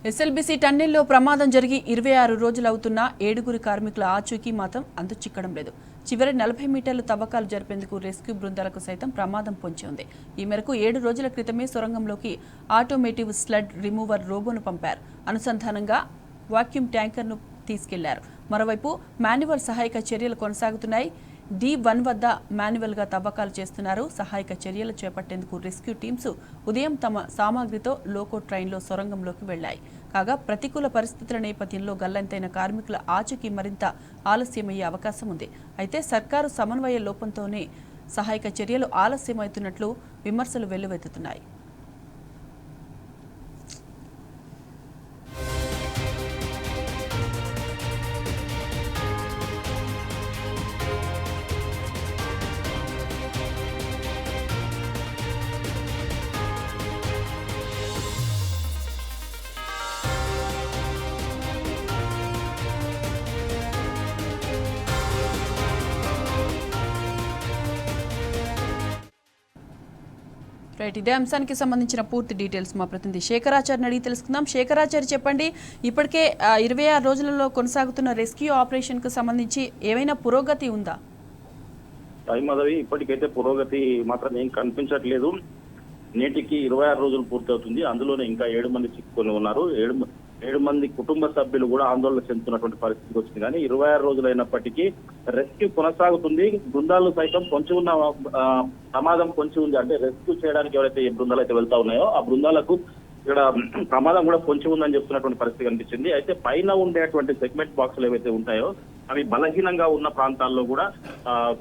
SLBC టన్నెల్లో ప్రమాదం జరిగి 26 రోజులవుతున్నా 7 కార్మికుల ఆచూకీ మాత్రం అంతుచిక్కడం లేదు. చివరి 40 మీటర్లు తవ్వకాలు జరిపేందుకు రెస్క్యూ బృందాలకు సైతం ప్రమాదం పొంచి ఉంది. ఈ మేరకు 7 రోజుల క్రితమే సొరంగంలోకి ఆటోమేటివ్ స్లడ్ రిమూవర్ రోబోను పంపారు. అనుసంధానంగా వాక్యూమ్ ట్యాంకర్ను తీసుకెళ్లారు. మరోవైపు మాన్యువల్ సహాయక చర్యలు కొనసాగుతున్నాయి. D1 వద్ద మాన్యువల్గా తవ్వకాలు చేస్తున్నారు. సహాయక చర్యలు చేపట్టేందుకు రెస్క్యూ టీమ్స్ ఉదయం తమ సామాగ్రితో లోకో ట్రైన్లో సొరంగంలోకి వెళ్లాయి. కాగా ప్రతికూల పరిస్థితుల నేపథ్యంలో గల్లంతైన కార్మికుల ఆచూకీ మరింత ఆలస్యమయ్యే అవకాశం ఉంది. అయితే సర్కారు సమన్వయ లోపంతోనే సహాయక చర్యలు ఆలస్యమవుతున్నట్లు విమర్శలు వెల్లువెత్తుతున్నాయి. రైట్, ఇదే అంశానికి సంబంధించిన పూర్తి డీటెయిల్స్ మా ప్రతినిధి శేఖరాచార్యని అడిగి తెలుసుకుందాం. శేఖరాచార్య, చెప్పండి, ఇప్పటికే 26 రోజులలో కొనసాగుతున్న రెస్క్యూ ఆపరేషన్ కు సంబంధించి ఏమైనా పురోగతి ఉందా? మాధవి, ఇప్పటికైతే పురోగతి మాత్రం ఏం కనిపించట్లేదు. నేటికి 26 రోజులు పూర్తవుతుంది. అందులోనే ఇంకా 7 మంది చిక్కుకొని ఉన్నారు. 7 మంది కుటుంబ సభ్యులు కూడా ఆందోళన చెందుతున్నటువంటి పరిస్థితికి వచ్చింది. కానీ 26 రోజులు అయినప్పటికీ రెస్క్యూ కొనసాగుతుంది. బృందాలు సైతం పొంచి ఉన్న ప్రమాదం పొంచి ఉంది. అంటే రెస్క్యూ చేయడానికి ఎవరైతే ఈ బృందాలు అయితే వెళ్తా ఉన్నాయో ఆ బృందాలకు ఇక్కడ ప్రమాదం కూడా పొంచి ఉందని చెప్తున్నటువంటి పరిస్థితి కనిపించింది. అయితే పైన ఉండేటువంటి సెగ్మెంట్ బాక్సులు ఏవైతే ఉంటాయో అవి బలహీనంగా ఉన్న ప్రాంతాల్లో కూడా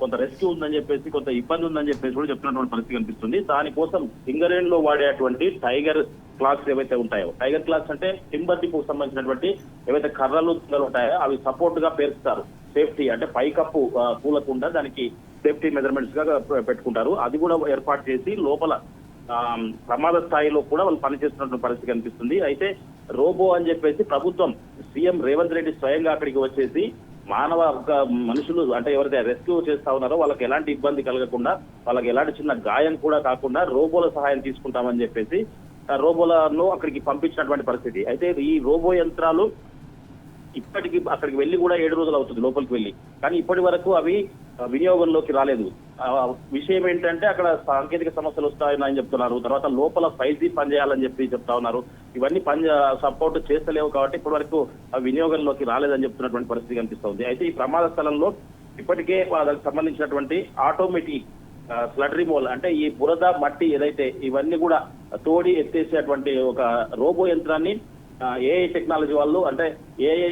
కొంత రెస్క్యూ ఉందని చెప్పేసి, కొంత ఇబ్బంది ఉందని చెప్పేసి కూడా చెప్తున్నటువంటి పరిస్థితి కనిపిస్తుంది. దానికోసం సింగరేణ్ లో వాడేటువంటి టైగర్ క్లాక్స్ ఏవైతే ఉంటాయో, టైగర్ క్లాక్స్ అంటే టింబర్ డిపోకు సంబంధించినటువంటి ఏవైతే కర్రలు ఉంటాయో అవి సపోర్ట్ గా పేరుస్తారు. సేఫ్టీ అంటే పైకప్పు కూలకుండా దానికి సేఫ్టీ మెజర్మెంట్స్ గా పెట్టుకుంటారు. అది కూడా ఏర్పాటు చేసి లోపల ప్రమాద స్థాయిలో కూడా వాళ్ళు పనిచేస్తున్నటువంటి పరిస్థితి కనిపిస్తుంది. అయితే రోబో అని చెప్పేసి ప్రభుత్వం, సీఎం రేవంత్ రెడ్డి స్వయంగా అక్కడికి వచ్చేసి మానవ మనుషులు అంటే ఎవరైతే రెస్క్యూ చేస్తా ఉన్నారో వాళ్ళకి ఎలాంటి ఇబ్బంది కలగకుండా, వాళ్ళకి ఎలాంటి చిన్న గాయం కూడా కాకుండా రోబోల సహాయం తీసుకుంటామని చెప్పేసి రోబోలను అక్కడికి పంపించినటువంటి పరిస్థితి. అయితే ఈ రోబో యంత్రాలు ఇప్పటికి అక్కడికి వెళ్ళి కూడా 7 రోజులు అవుతుంది లోపలికి వెళ్ళి, కానీ ఇప్పటి వరకు అవి వినియోగంలోకి రాలేదు. విషయం ఏంటంటే అక్కడ సాంకేతిక సమస్యలు వస్తాయని చెప్తున్నారు. తర్వాత లోపల 5G పనిచేయాలని చెప్పి చెప్తా ఉన్నారు. ఇవన్నీ సపోర్ట్ చేస్తలేవు కాబట్టి ఇప్పటి వరకు వినియోగంలోకి రాలేదని చెప్తున్నటువంటి పరిస్థితి కనిపిస్తుంది. అయితే ఈ ప్రమాద స్థలంలో ఇప్పటికే వాళ్ళకి సంబంధించినటువంటి ఆటోమేటిక్ స్లడ్ రిమూవల్ అంటే ఈ బురద మట్టి ఏదైతే ఇవన్నీ కూడా తోడి ఎత్తేసేటువంటి ఒక రోబో యంత్రాన్ని ఏఐ టెక్నాలజీ వాళ్ళు అంటే ఏఐ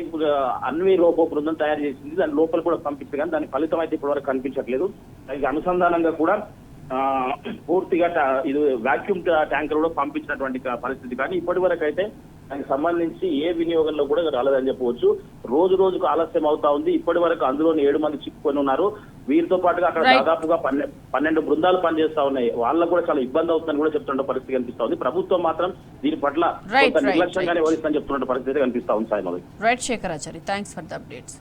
అన్వి రోబో బృందం తయారు చేసింది. దాని లోపల కూడా పంపించారు, కానీ దాని ఫలితం అయితే ఇప్పటి వరకు కనిపించట్లేదు. దానికి అనుసంధానంగా కూడా పూర్తిగా ఇది వాక్యూమ్ ట్యాంకర్ కూడా పంపించినటువంటి పరిస్థితి, కానీ ఇప్పటి వరకు అయితే దానికి సంబంధించి ఏ వినియోగంలో కూడా రాలేదని చెప్పవచ్చు. రోజు రోజుకు ఆలస్యం అవుతా ఉంది. ఇప్పటి వరకు అందులోని 7 మంది చిక్కుకొని ఉన్నారు. వీరితో పాటుగా అక్కడ దాదాపుగా 12 బృందాలు పనిచేస్తా ఉన్నాయి. వాళ్ళకు కూడా చాలా ఇబ్బంది అవుతుందని కూడా చెప్తున్న పరిస్థితి కనిపిస్తా ఉంది. ప్రభుత్వం మాత్రం దీని పట్ల నిర్లక్ష్యంగానే వహిస్తుందని చెప్తున్న పరిస్థితి కనిపిస్తా ఉంది. Sai. Right Shekharachari, thanks for the updates.